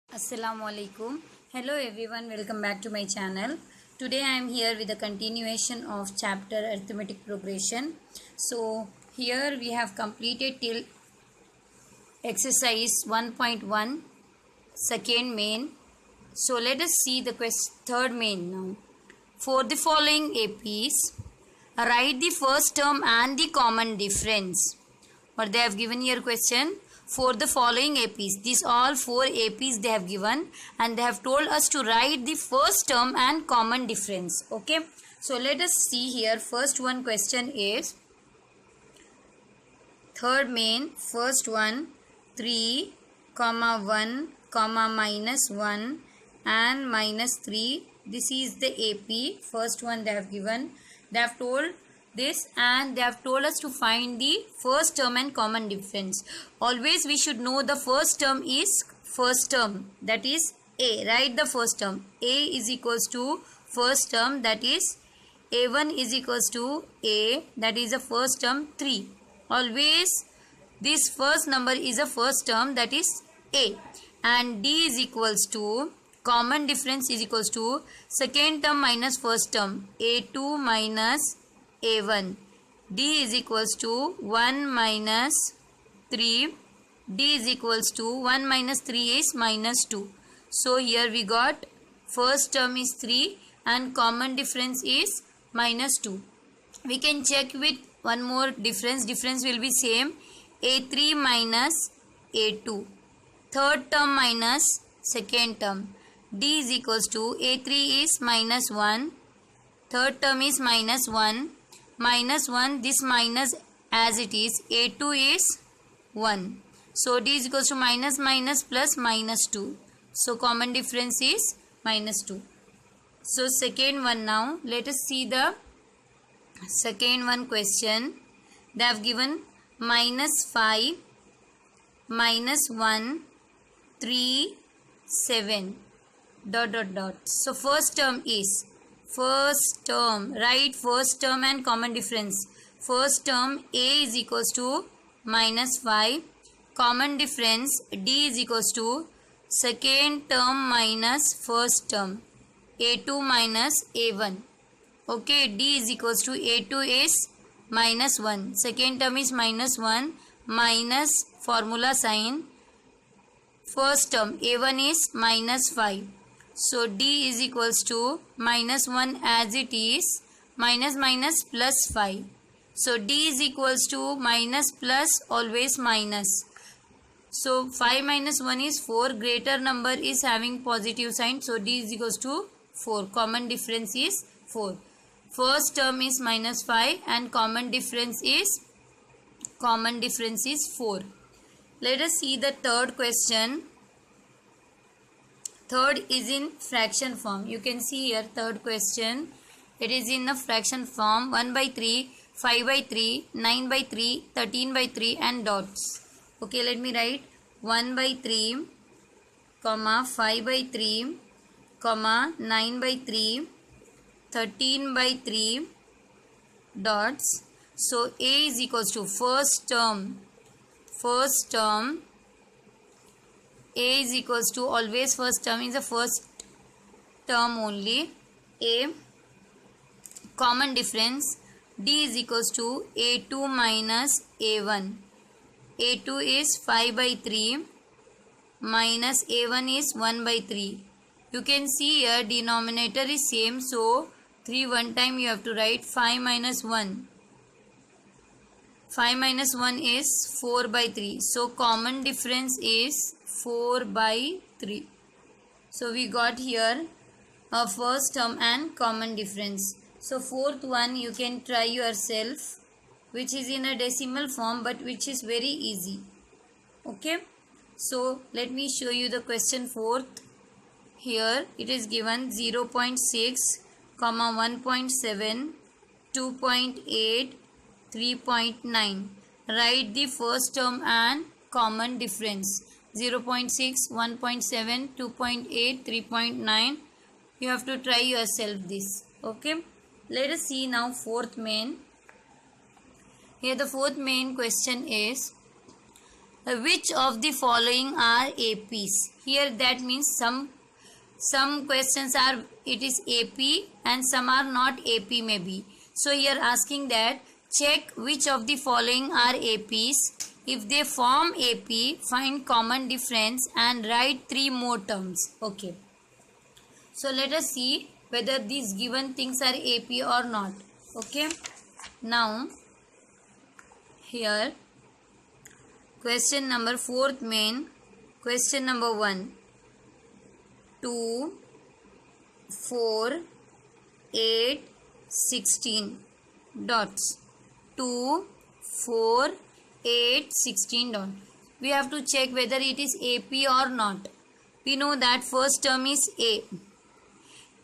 Assalamualaikum. Hello everyone, welcome back to my channel. Today I am here with a continuation of chapter arithmetic progression. So here we have completed till exercise 1.1 second main. So let us see the third main now. For the following APs, write the first term and the common difference. What they have given here question. For the following APs, these all four APs they have given and they have told us to write the first term and common difference. Okay, so let us see here. First one question is third main, first one 3 comma 1 comma minus 1 and minus 3. This is the AP. First one they have given. They have told this and they have told us to find the first term and common difference. Always we should know the first term is first term, that is A. Write the first term. A is equals to first term, that is A1 is equals to A, that is the first term 3. Always this first number is a first term, that is A, and D is equals to common difference is equals to second term minus first term, A2 minus A1. D is equals to 1 minus 3. D is equals to 1 minus 3 is minus 2. So here we got first term is 3 and common difference is minus 2. We can check with one more difference. Difference will be same. A3 minus A2. Third term minus second term. D is equals to A3 is minus 1. Third term is minus 1. Minus 1, this minus as it is, A2 is 1. So D is equals to minus minus plus minus 2. So common difference is minus 2. So second one now, let us see the second one question. They have given minus 5, minus 1, 3, 7, dot dot dot. So first term is first term, write first term and common difference. First term A is equals to minus 5. Common difference D is equals to second term minus first term, A2 minus A1. Okay, D is equals to A2 is minus 1. Second term is minus 1 minus formula sign. First term A1 is minus 5. So D is equals to minus 1 as it is, minus minus plus 5. So D is equals to minus plus always minus. So 5 minus 1 is 4. Greater number is having positive sign. So D is equals to 4. Common difference is 4. First term is minus 5 and common difference is 4. Let us see the third question. Third is in fraction form. You can see here third question. It is in the fraction form 1 by 3, 5 by 3, 9 by 3, 13 by 3 and dots. Okay, let me write 1 by 3, comma 5 by 3, comma 9 by 3, 13 by 3, dots. So A is equals to first term. A is equals to always first term is the first term only. A. Common difference D is equals to A2 minus A1. A2 is 5 by 3 minus A1 is 1 by 3. You can see here denominator is same, so 3 one time you have to write 5 minus 1. 5 minus 1 is 4 by 3. So common difference is 4 by 3. So we got here a first term and common difference. So fourth one you can try yourself, which is in a decimal form but which is very easy. Okay. So let me show you the question fourth. Here it is given 0.6, 1.7, 2.8, 3.9. Write the first term and common difference. 0.6, 1.7, 2.8, 3.9. You have to try yourself this. Okay. Let us see now fourth main. Here the fourth main question is which of the following are APs? Here that means some questions are it is AP and some are not AP maybe. So here asking that check which of the following are APs. If they form AP, find common difference and write 3 more terms. Okay. So let us see whether these given things are AP or not. Okay. Now here question number 4th main. Question number 1. 2, 4, 8, 16 dots. 2, 4, 8, 16 dots. We have to check whether it is AP or not. We know that first term is A.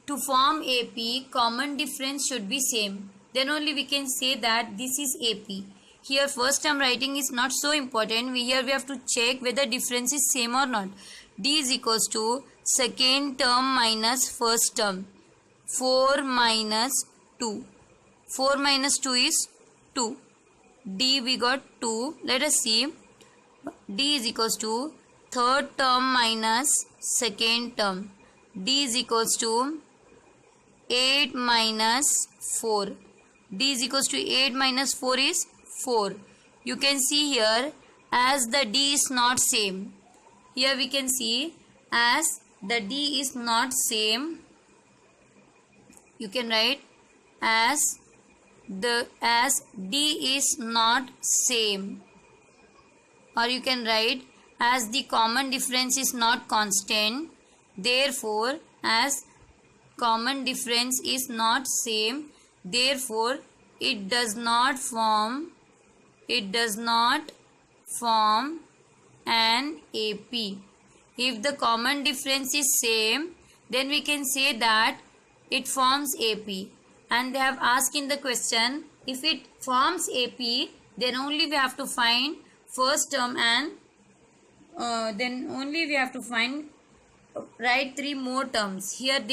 To form AP, common difference should be same. Then only we can say that this is AP. Here first term writing is not so important. Here we have to check whether difference is same or not. D is equals to second term minus first term. 4 minus 2. 4 minus 2 is 2. D we got 2. Let us see. D is equals to third term minus second term. D is equals to 8 minus 4. D is equals to 8 minus 4 is 4. You can see here as the D is not same. Here we can see as the D is not same. You can write as D is not same. Or you can write as the common difference is not constant. Therefore, as common difference is not same, therefore it does not form an AP. If the common difference is same, then we can say that it forms AP. And they have asked in the question, if it forms AP, then only we have to find first term and then only we have to find write 3 more terms. Here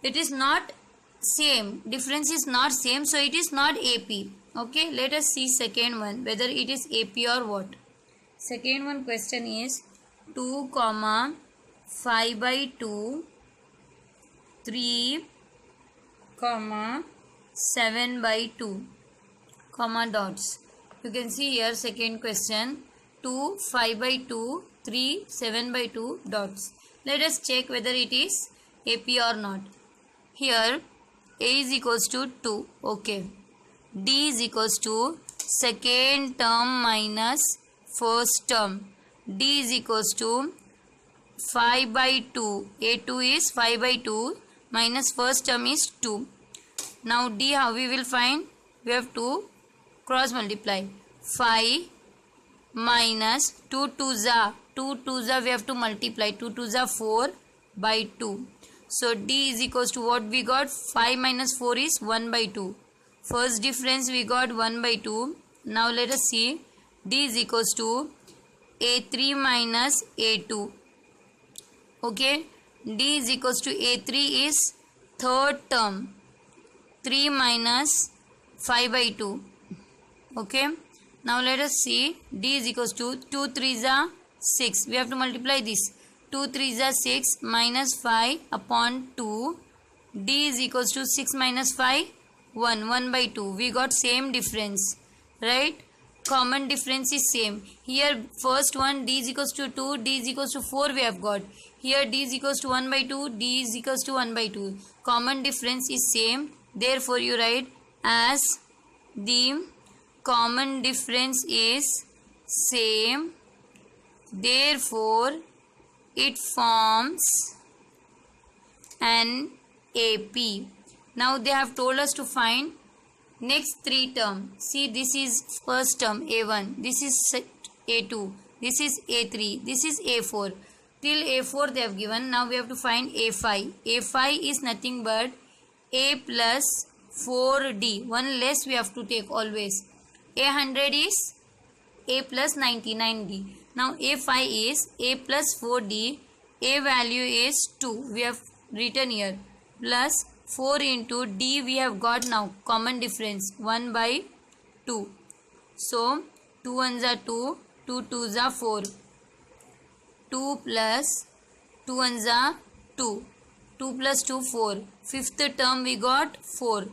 it is not same, difference is not same, so it is not AP. Okay, let us see second one whether it is AP or what. Second one question is 2, 5 by 2, 3, 7 by 2, dots. You can see here second question 2, 5 by 2, 3, 7 by 2 dots. Let us check whether it is AP or not. Here A is equals to 2. Okay. D is equals to second term minus first term. D is equals to 5 by 2. A2 is 5 by 2 minus first term is 2. Now D how we will find? We have to cross multiply. 5 minus 2 2s we have to multiply. 2 2s 4 by 2. So D is equals to what we got? 5 minus 4 is 1 by 2. First difference we got 1 by 2. Now let us see. D is equals to A3 minus A2. Okay. D is equals to A3 is third term. 3 minus 5 by 2. Okay. Now let us see. D is equals to 2 3s 6. We have to multiply this. 2 3s 6 minus 5 upon 2. D is equals to 6 minus 5. 1 by 2. We got same difference. Right? Common difference is same. Here first one D is equals to 2. D is equals to 4 we have got. Here D is equals to 1 by 2. D is equals to 1 by 2. Common difference is same. Therefore you write as the common difference is same. Therefore it forms an AP. Now they have told us to find next 3 terms. See, this is first term A1, this is A2, this is A3, this is A4. Till A4 they have given. Now we have to find A5. A5 is nothing but A plus 4D. One less we have to take always. A100 is A plus 99D. Now A5 is A plus 4D. A value is 2. We have written here. Plus 4 into D we have got now. Common difference 1 by 2. So 2 ones are 2. 2 2s are 4. 2 plus 2 1s are 2. 2 plus 2 4. Fifth term we got 4.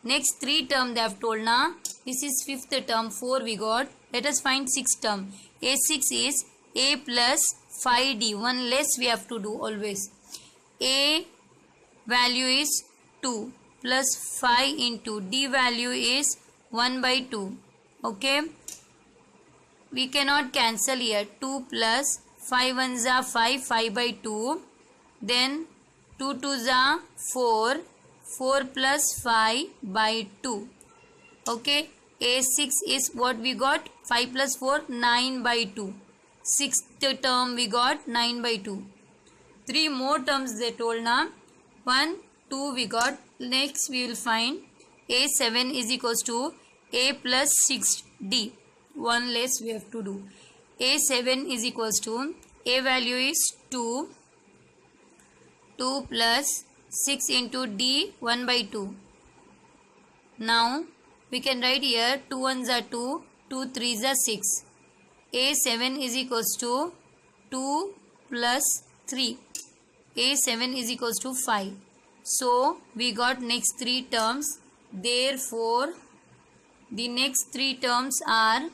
Next 3 term they have told now. This is fifth term 4 we got. Let us find sixth term. A6 is A plus 5D. One less we have to do always. A value is 2 plus 5 into D value is 1 by 2. Okay. We cannot cancel here. 2 plus 5 1s are 5. 5 by 2. Then 2 2s are 4. 4 plus 5 by 2. Okay. A6 is what we got? 5 plus 4, 9 by 2. Sixth term we got 9 by 2. 3 more terms they told now. 1, 2 we got. Next we will find A7 is equals to A plus 6D. One less we have to do. A7 is equals to A value is 2. 2 plus 6 into D 1 by 2. Now we can write here 2 1s are 2, 2 3s are 6. A7 is equals to 2 plus 3. A7 is equals to 5. So we got next 3 terms. Therefore the next 3 terms are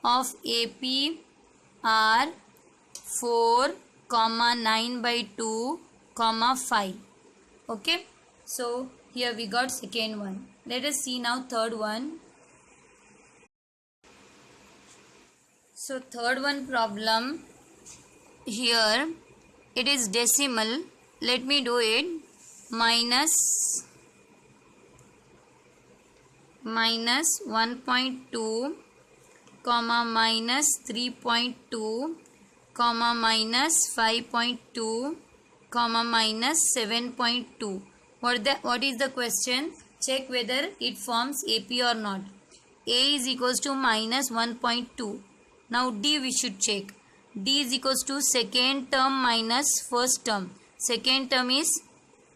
of AP are 4, 9 by 2, 5. Okay. So here we got second one. Let us see now third one. So third one problem, here it is decimal. Let me do it. Minus 1.2, minus 3.2, minus 5.2, minus 7.2. What is the question? Check whether it forms AP or not. A is equals to minus 1.2. Now D we should check. D is equals to second term minus first term. Second term is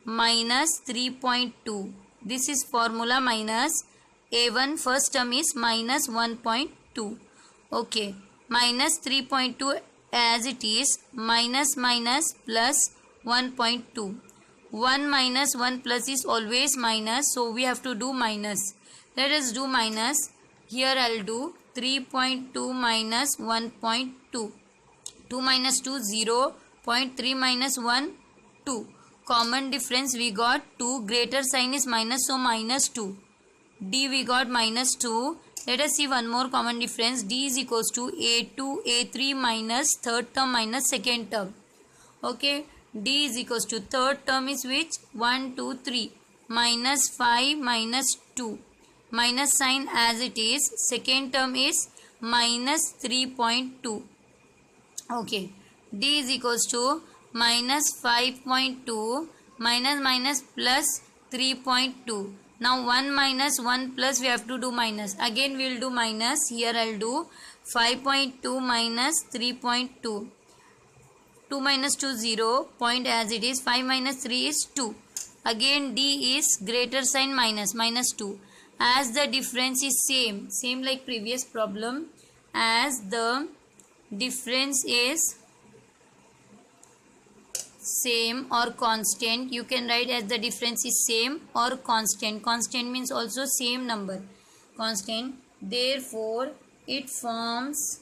minus 3.2. This is formula minus A1. First term is minus 1.2. Okay. Minus 3.2 as it is. Minus plus 1.2. 1 minus 1 plus is always minus. So we have to do minus. Let us do minus. Here I will do 3.2 minus 1.2. 2 minus 2 0. 0.3 minus 1 2. Common difference we got 2. Greater sign is minus, so minus 2. D we got minus 2. Let us see one more common difference. D is equals to A2 A3 minus third term minus second term. Okay. D is equals to third term is which? 1 2 3 minus 5 minus 2. Minus sign as it is. Second term is minus 3.2. Okay. D is equals to minus 5.2 minus plus 3.2. Now 1 minus 1 plus we have to do minus. Again we will do minus. Here I will do 5.2 minus 3.2. 2 minus 2 0. Point as it is. 5 minus 3 is 2. Again D is greater sign minus 2. As the difference is same like previous problem. As the difference is same or constant, you can write as the difference is same or constant. Constant means also same number. Constant. Therefore it forms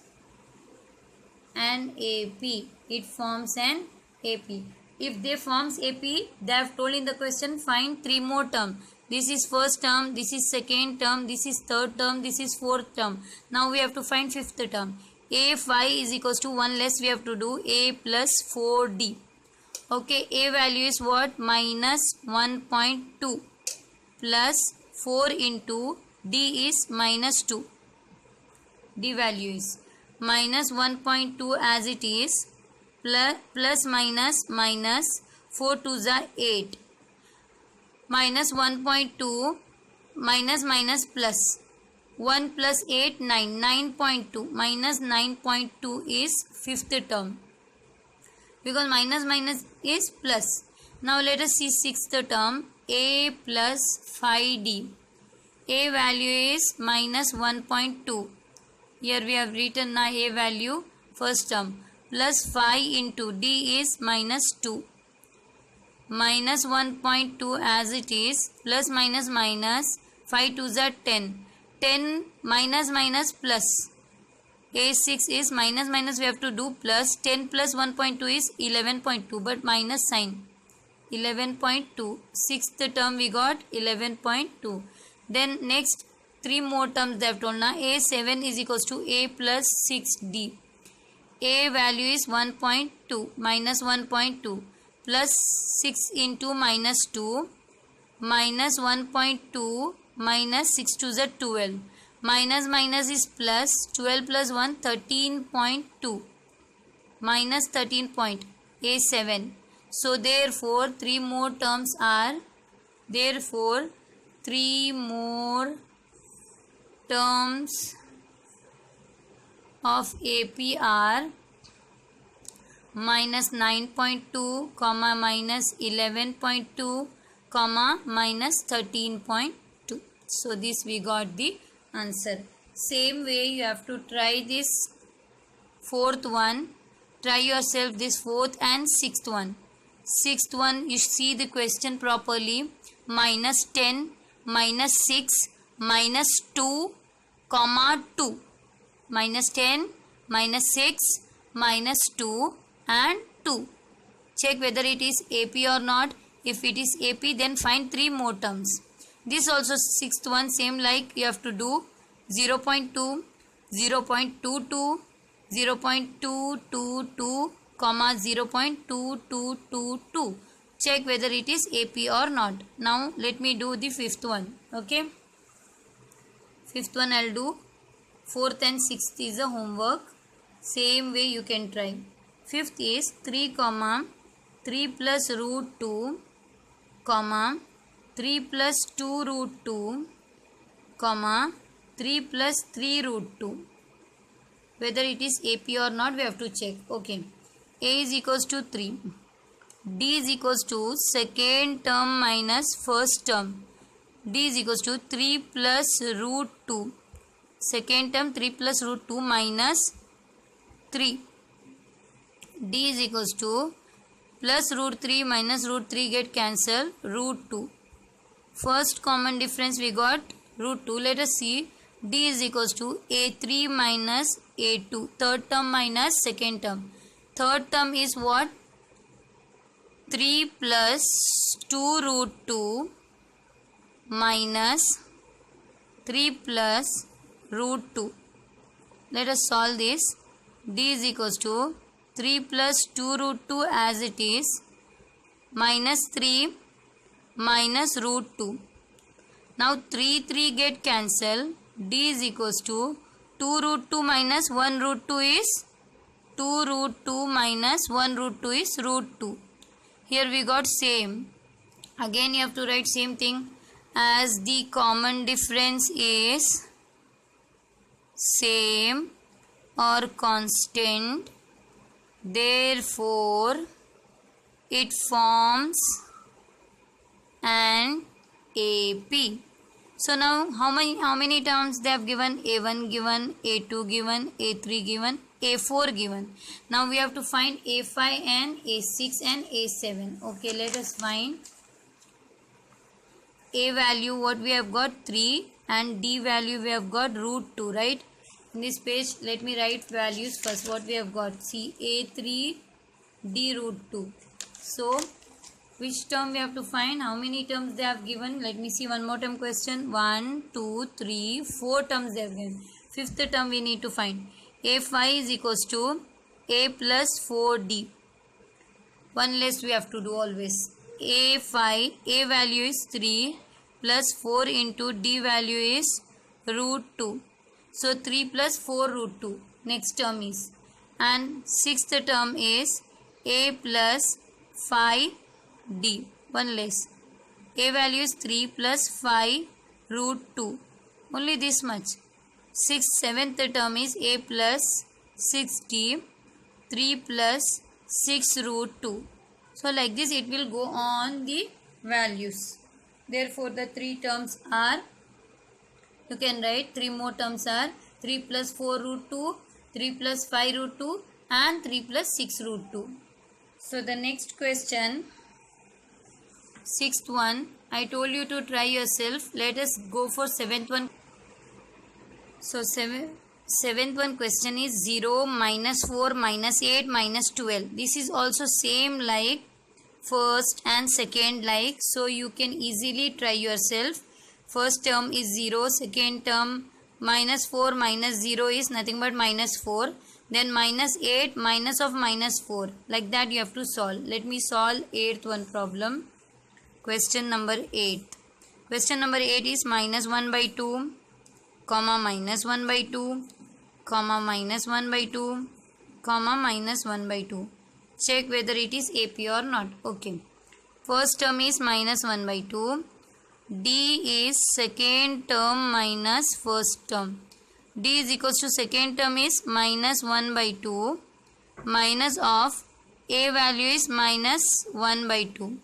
an AP. It forms an AP. If they forms AP, they have told in the question find 3 more term. This is first term, this is second term, this is third term, this is fourth term. Now we have to find fifth term. A5 is equals to 1 less we have to do A plus 4D. Okay, A value is what? Minus 1.2 plus 4 into D is minus 2. D value is minus 1.2 as it is plus minus 4 2s are 8. Minus 1.2 minus plus 1 plus 8 9. 9.2 minus 9.2 is fifth term. Because minus is plus. Now let us see sixth term. A plus 5D. A value is minus 1.2. Here we have written now A value first term plus 5 into D is minus 2. Minus 1.2 as it is, plus minus minus, 5 2s are 10. 10 minus minus plus. A6 is minus minus we have to do plus. 10 plus 1.2 is 11.2 but minus sign. 11.2. Sixth term we got 11.2. Then next 3 more terms they have told now. A7 is equals to A plus 6D. A value is 1.2 minus 1.2 plus 6 into minus 2 minus 1.2 minus 6 to the 12. Minus minus is plus 12 plus 1 13.2 minus 13 point A7. So therefore 3 more terms are of AP are minus 9.2 comma minus 11.2 comma minus 13.2. So this we got the answer. Same way you have to try this fourth one. Try yourself this fourth and sixth one. Sixth one you see the question properly. Minus 10 minus 6 minus 2 comma 2. Minus 10 minus 6 minus 2 and 2. Check whether it is AP or not. If it is AP then find 3 more terms. This also sixth one same like you have to do 0.2, 0.22, 0.222, comma 0.2222. Check whether it is AP or not. Now let me do the fifth one. Okay. Fifth one I'll do. Fourth and sixth is a homework. Same way you can try. Fifth is 3 comma 3 plus root 2 comma 3 plus 2 root 2 comma 3 plus 3 root 2. Whether it is AP or not we have to check. Okay. A is equals to 3. D is equals to second term minus first term. D is equals to 3 plus root 2. Second term 3 plus root 2 minus 3. D is equals to plus root 3 minus root 3 get cancelled, root 2. First common difference we got root 2. Let us see. D is equals to A3 minus A2. Third term minus second term. Third term is what? 3 plus 2 root 2 minus 3 plus root 2. Let us solve this. D is equals to 3 plus 2 root 2 as it is minus 3 minus root 2. Now 3 get cancelled. D is equals to 2 root 2 minus 1 root 2 is 2 root 2 minus 1 root 2 is root 2. Here we got same. Again you have to write same thing as the common difference is same or constant. Therefore it forms an AP. So now how many terms they have given? A1 given, A2 given, A3 given, A4 given. Now we have to find A5 and A6 and A7. Okay, let us find A value. What we have got? 3, and D value we have got root 2, right? In this page let me write values first. What we have got? See, A3, D root 2. So which term we have to find? How many terms they have given? Let me see one more term question. 1, 2, 3, 4 terms they have given. Fifth term we need to find. A5 is equals to A plus 4D. One less we have to do always. A5, A value is 3 plus 4 into D value is root 2. So 3 plus 4 root 2. Next term is. And sixth term is A plus 5D. One less. A value is 3 plus 5 root 2. Only this much. Seventh term is A plus 6D. 3 plus 6 root 2. So like this it will go on the values. Therefore the 3 terms are you can write 3 more terms are 3 plus 4 root 2, 3 plus 5 root 2 and 3 plus 6 root 2. So the next question, sixth one, I told you to try yourself. Let us go for seventh one. So seventh one question is 0, minus 4, minus 8, minus 12. This is also same like first and second like, so you can easily try yourself. First term is 0, second term minus 4 minus 0 is nothing but minus 4, then minus 8 minus of minus 4, like that you have to solve. Let me solve eighth one problem. Question number 8. Question number 8 is minus 1 by 2, comma minus 1 by 2, comma minus 1 by 2, comma minus 1 by 2. Check whether it is AP or not. Okay. First term is minus 1 by 2. D is second term minus first term. D is equals to second term is minus 1 by 2 minus of A value is minus 1 by 2.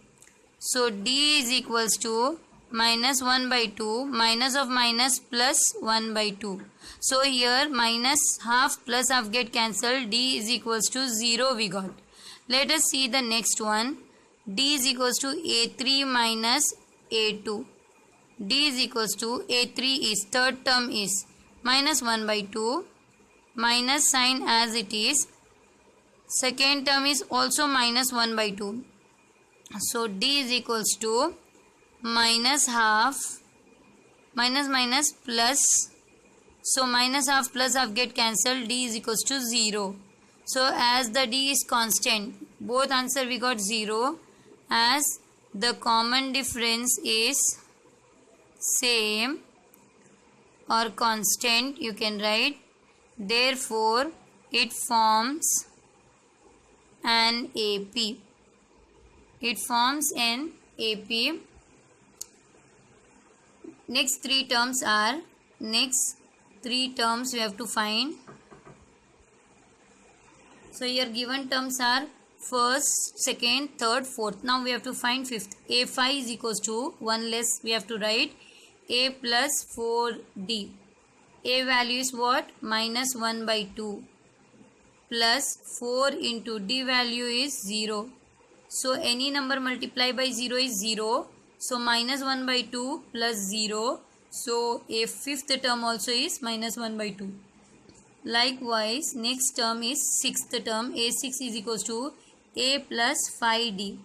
So D is equals to minus 1 by 2 minus of minus plus 1 by 2. So here minus half plus half get cancelled. D is equals to 0 we got. Let us see the next one. D is equals to A3 minus A2. D is equals to A3 is third term is minus 1 by 2 minus sign as it is. Second term is also minus 1 by 2. So D is equals to minus half minus minus plus. So minus half plus half get cancelled. D is equals to 0. So as the D is constant, both answer we got 0. As the common difference is same or constant, you can write. Therefore, it forms an AP. It forms an AP. Next three terms we have to find. So here given terms are first, second, third, fourth. Now we have to find fifth. A5 is equals to 1 less we have to write A plus 4D. A value is what? Minus 1 by 2 plus 4 into D value is 0. So any number multiplied by 0 is 0. So minus 1 by 2 plus 0. So a fifth term also is minus 1 by 2. Likewise, next term is sixth term. A6 is equals to A plus 5D.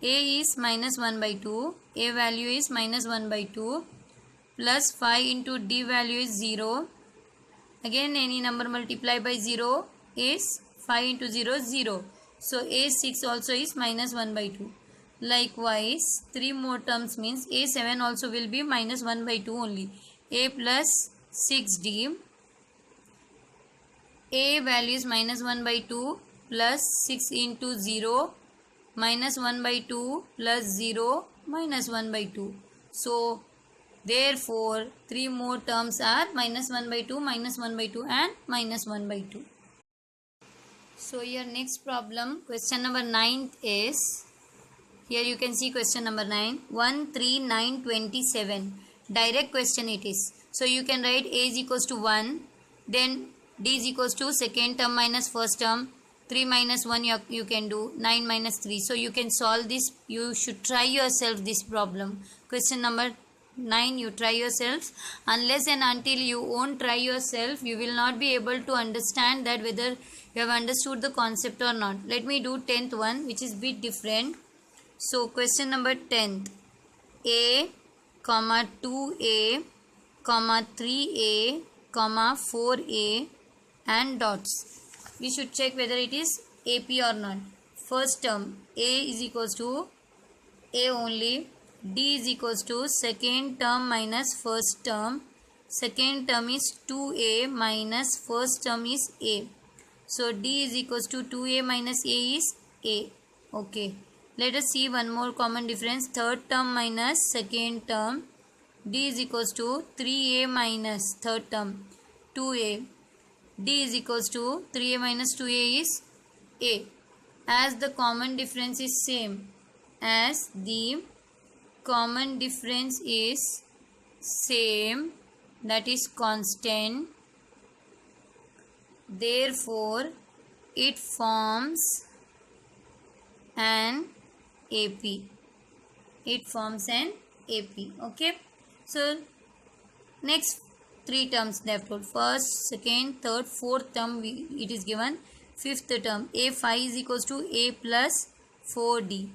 A is minus 1 by 2. A value is minus 1 by 2 plus 5 into D value is 0. Again any number multiplied by 0 is 5 into 0 is 0. So A6 also is minus 1 by 2. Likewise, 3 more terms means A7 also will be minus 1 by 2 only. A plus 6D. A value is minus 1 by 2 plus 6 into 0 minus 1 by 2 plus 0 minus 1 by 2. So therefore 3 more terms are minus 1 by 2, minus 1 by 2 and minus 1 by 2. So your next problem, question number 9 is, here you can see question number 9, 1, 3, 9, 27. Direct question it is. So you can write A is equals to 1, then D is equals to second term minus first term, 3 minus 1 you can do, 9 minus 3. So you can solve this. You should try yourself this problem. Question number 9 you try yourself. Unless and until you won't try yourself, you will not be able to understand that whether you have understood the concept or not. Let me do 10th one, which is bit different. So question number 10th. A, comma 2A, comma 3A, comma 4A and dots. We should check whether it is AP or not. First term A is equals to A only. D is equals to second term minus first term. Second term is 2A minus first term is A. So D is equals to 2A minus A is A. Okay. Let us see one more common difference. Third term minus second term. D is equals to 3A minus third term 2A. D is equals to 3A minus 2A is A. As the common difference is same. As the common difference is same. that is constant. Therefore, it forms an AP. It forms an AP. Okay. So, next three terms they have told. First, second, third, fourth term it is given. Fifth term, A5 is equals to A plus 4D.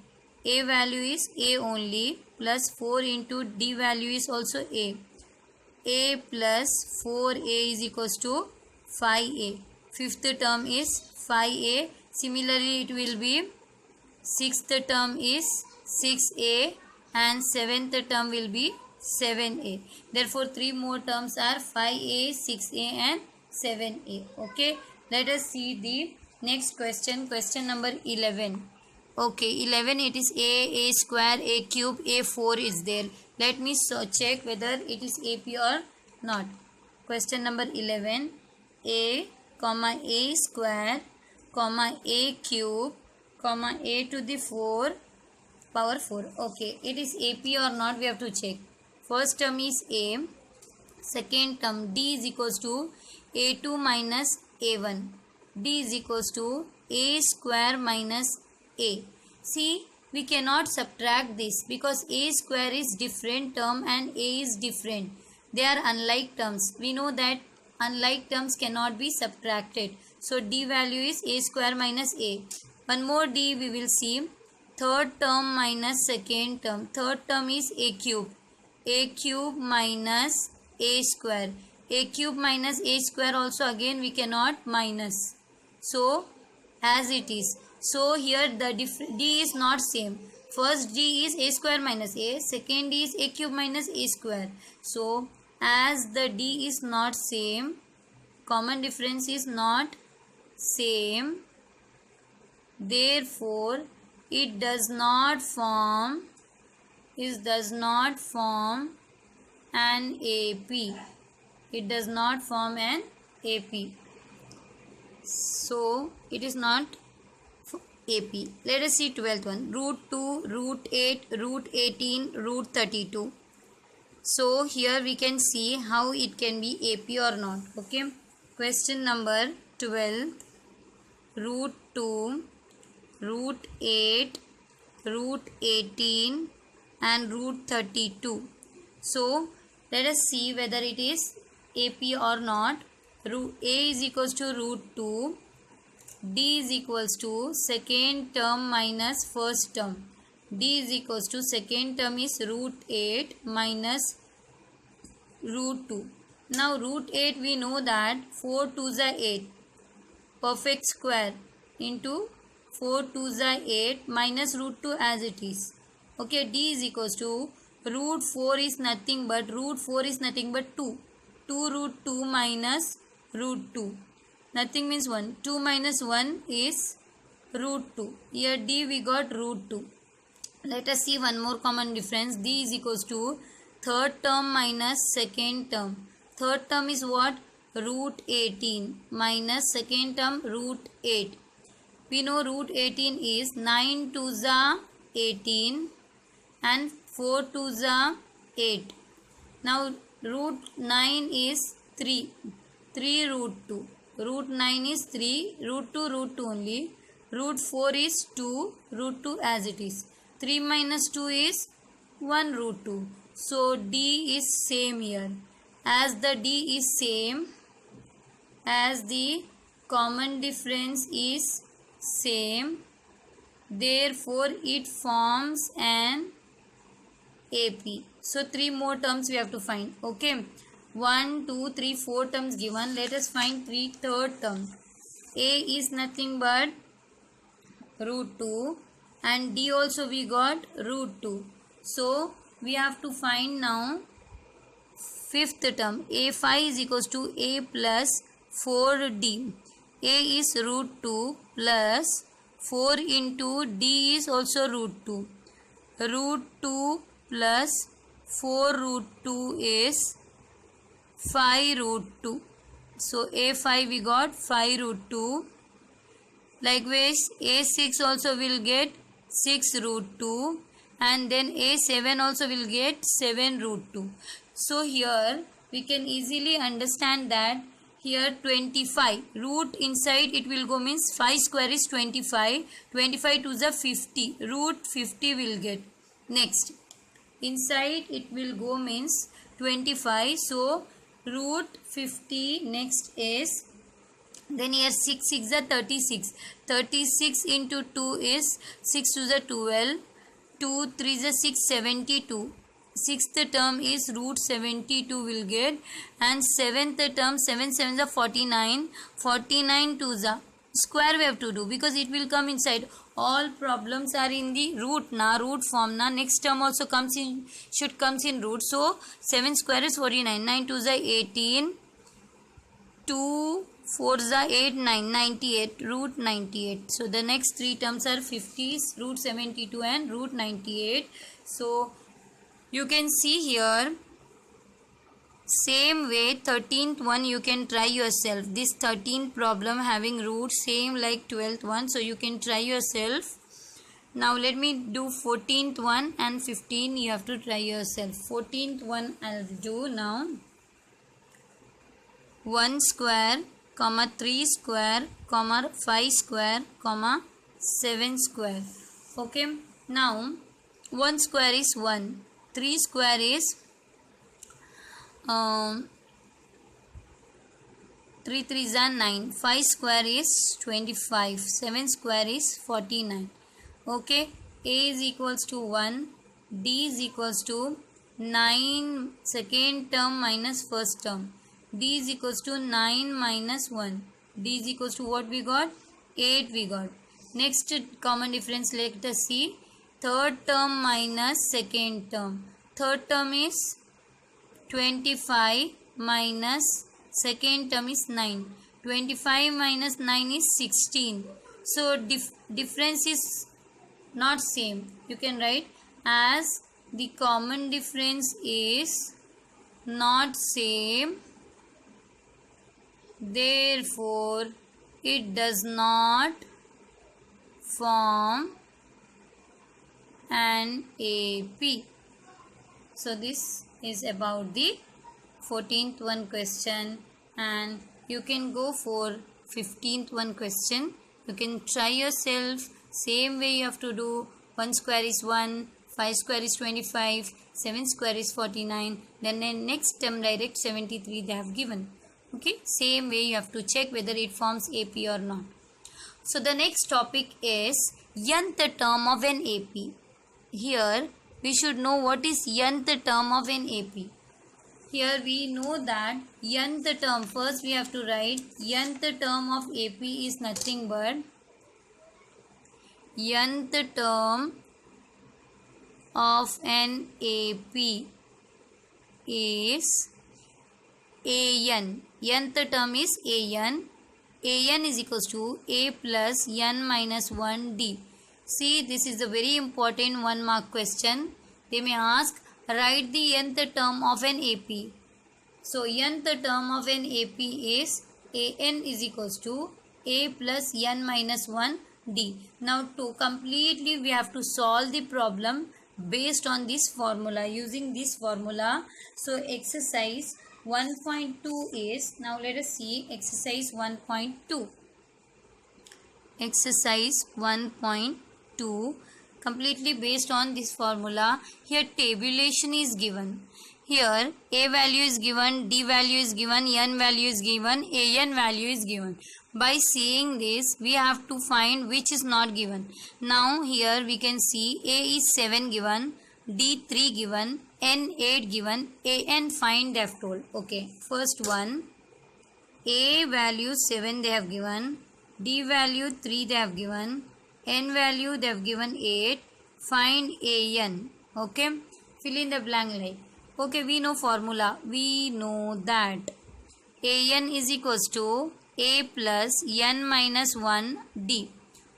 A value is A only, plus 4 into D value is also A. A plus 4A is equals to 5A. Fifth term is 5A. Similarly, it will be sixth term is 6A and seventh term will be 7A. Therefore, three more terms are 5A, 6A and 7A. Okay. Let us see the next question. Question number 11. Okay, 11 it is A square, A cube, A4 is there. Let me check whether it is AP or not. Question number 11. A comma A square comma A cube comma A to the 4 power 4. Okay, it is AP or not, we have to check. First term is A. Second term D is equals to A2 minus A1. D is equals to A square minus A. See, we cannot subtract this because A square is different term and A is different. They are unlike terms. We know that unlike terms cannot be subtracted. So, D value is A square minus A. One more D we will see. Third term minus second term. Third term is A cube. A cube minus A square. A cube minus A square also again we cannot minus. So, as it is. So, here the D is not same. First D is A square minus A. Second D is A cube minus A square. So, as the D is not same, common difference is not same. Therefore, it does not form an AP. It does not form an AP. So, it is not AP. Let us see 12th one. Root 2, root 8, root 18, root 32. So, here we can see how it can be AP or not. Okay. Question number 12. Root 2, root 8, root 18 and root 32. So, let us see whether it is AP or not. Root A is equals to root 2. D is equals to second term minus first term. D is equals to second term is root 8 minus root 2. Now root 8 we know that 4 2s are 8. Perfect square into 4 2s are 8 minus root 2 as it is. Okay, D is equals to root 4 is nothing but 2. 2 root 2 minus root 2. Nothing means 1. 2 minus 1 is root 2. Here D we got root 2. Let us see one more common difference. D is equals to third term minus second term. Third term is what? Root 18 minus second term root 8. We know root 18 is 9 2s are 18 and 4 2s are 8. Now root 9 is 3. 3 root 2. Root 9 is 3, root 2 only. Root 4 is 2, root 2 as it is. 3 minus 2 is 1 root 2. So, D is same here. As the D is same, as the common difference is same, therefore it forms an AP. So, 3 more terms we have to find. Okay. 1, 2, 3, 4 terms given. Let us find third term. A is nothing but root 2 and D also we got root 2. So, we have to find now fifth term. A5 is equals to A plus 4D. A is root 2 plus 4 into D is also root 2. Root 2 plus 4 root 2 is 5 root 2. So, A5 we got 5 root 2. Likewise, A6 also will get 6 root 2. And then A7 also will get 7 root 2. So, here we can easily understand that here 25 root inside it will go means 5 square is 25. 25 to the 50, root 50 will get. Next inside it will go means 25, so root 50. Next is then here 6 6 are 36. 36 into 2 is 6 to the 12. 2 3 is 6, 72. Sixth term is root 72 will get, and seventh term 7 7 is 49. 49 to the square we have to do because it will come inside. All problems are in the root na, root form na. Next term also comes in, should comes in root. So 7 square is 49. 9 to the 18. 2 4 is 8, 9, 98, root 98. So the next three terms are 50, root 72 and root 98. So you can see here same way 13th one you can try yourself. This 13th problem having root same like 12th one, so you can try yourself. Now let me do 14th one and 15 you have to try yourself. 14th one I'll do now. 1 square, comma 3 square, comma 5 square, comma 7 square. Okay, now 1 square is 1, 3 square is 3 3s are 9, 5 square is 25, 7 square is 49. Okay, A is equals to 1, D is equals to 9 second term minus first term. D is equals to 9 minus 1. D is equals to what we got? 8 we got. Next common difference let us see. Third term minus second term. Third term is 25 minus second term is 9. 25 minus 9 is 16. So difference is not same. You can write as the common difference is not same. Therefore, it does not form an AP. So this is about the 14th one question, and you can go for 15th one question. You can try yourself. Same way you have to do. 1 square is 1, 5 square is 25, 7 square is 49. Then next term direct 73 they have given. Okay, same way you have to check whether it forms AP or not. So the next topic is nth term of an AP. Here we should know what is nth term of an AP. Here we know that nth term, first we have to write nth term of AP is nothing but nth term of an AP is AN. Nth term is AN. AN is equals to A plus N minus 1D. See, this is a very important 1 mark question. They may ask, write the nth term of an AP. So, nth term of an AP is AN is equals to A plus N minus 1D. Now, to completely we have to solve the problem based on this formula, using this formula. So, exercise 1.2 is, now let us see exercise 1.2. Exercise 1.2 completely based on this formula. Here tabulation is given. Here A value is given, D value is given, N value is given, AN value is given. By seeing this we have to find which is not given. Now here we can see A is 7 given, D 3 given, N 8 given, AN find they have told. Okay, first one, A value 7 they have given, D value 3 they have given, N value they have given 8, find AN. Okay, fill in the blank like. Okay, we know formula. We know that AN is equals to A plus N minus 1 D.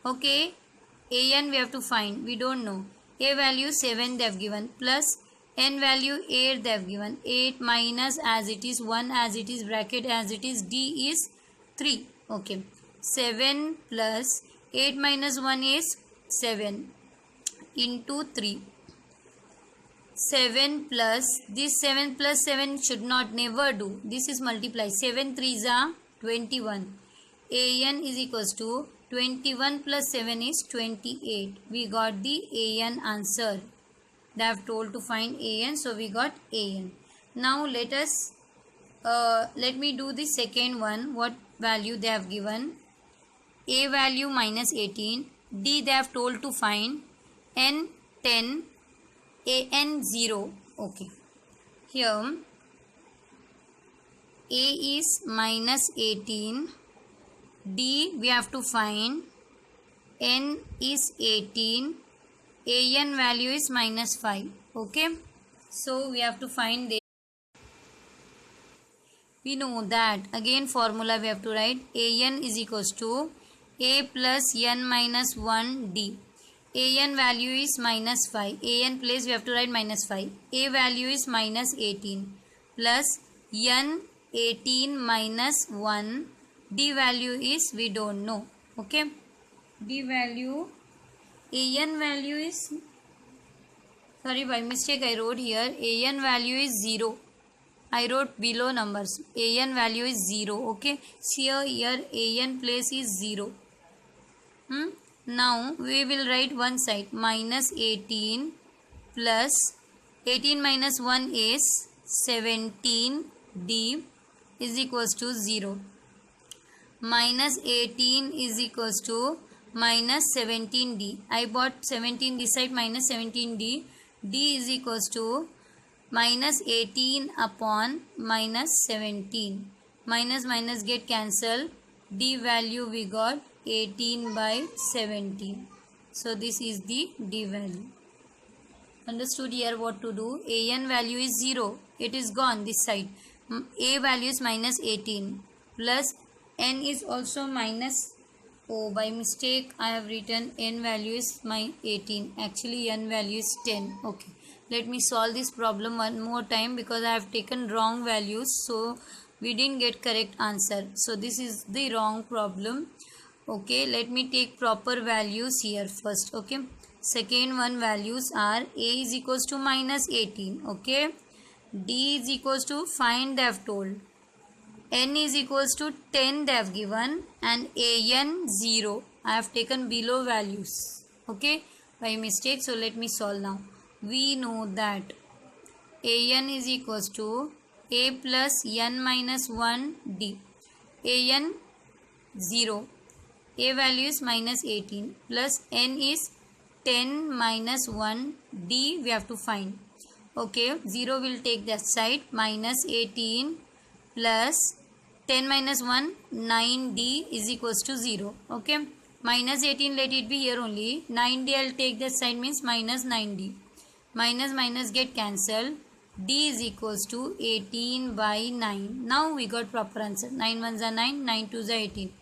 Okay, AN we have to find. We don't know. A value 7 they have given plus N value 8 they have given. 8 minus as it is 1 as it is bracket as it is D is 3. Okay, 7 plus 8 minus 1 is 7 into 3. 7 plus, this 7 plus 7 should not never do. This is multiply. 7 3s are 21. AN is equals to 21 plus 7 is 28. We got the AN answer. They have told to find AN, so we got AN. Now let me do the second one. What value they have given? A value minus 18. D they have told to find. N 10. AN 0. Okay. Here A is minus 18. D we have to find. N is 18. AN value is minus 5. Okay. So we have to find this. We know that. Again formula we have to write. AN is equals to A plus N minus 1 D. AN value is minus 5. AN place we have to write minus 5. A value is minus 18. Plus N 18 minus 1. D value is we don't know. Okay. D value. AN value is, sorry, by mistake I wrote here. AN value is 0. I wrote below numbers. AN value is 0. Okay. See here AN place is 0. Now we will write one side. Minus 18 plus 18 minus 1 is 17. D is equals to 0. Minus 18 is equals to minus 17D. I bought 17 this side, minus 17D. D is equals to minus 18 upon minus 17. Minus minus get cancelled. D value we got 18 by 17. So this is the D value. Understood here what to do? AN value is 0. It is gone this side. A value is minus 18. Plus N is also minus. Oh, by mistake I have written N value is my 18. Actually N value is 10. Okay. Let me solve this problem one more time because I have taken wrong values. So we didn't get correct answer. So this is the wrong problem. Okay. Let me take proper values here first. Okay. Second one values are A is equals to minus 18. Okay. D is equals to find they have told. N is equals to 10 they have given and AN 0. I have taken below values. Okay. By mistake. So let me solve now. We know that AN is equals to A plus N minus 1 D. AN 0. A value is minus 18 plus N is 10 minus 1 D we have to find. Okay. 0 will take that side. Minus 18 plus 10 minus 1 9D is equals to 0. Okay. Minus 18 let it be here only. 9D I will take that side means minus 9D. Minus minus get cancelled. D is equals to 18 by 9. Now we got proper answer. 9 ones are 9. 9 twos are 18.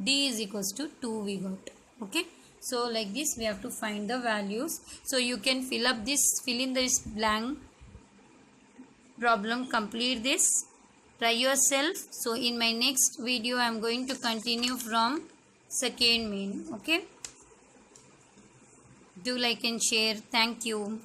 D is equals to 2 we got. Okay. So like this we have to find the values. So you can fill in this blank problem, complete this. Try yourself. So in my next video I am going to continue from second main. Okay. Do like and share. Thank you.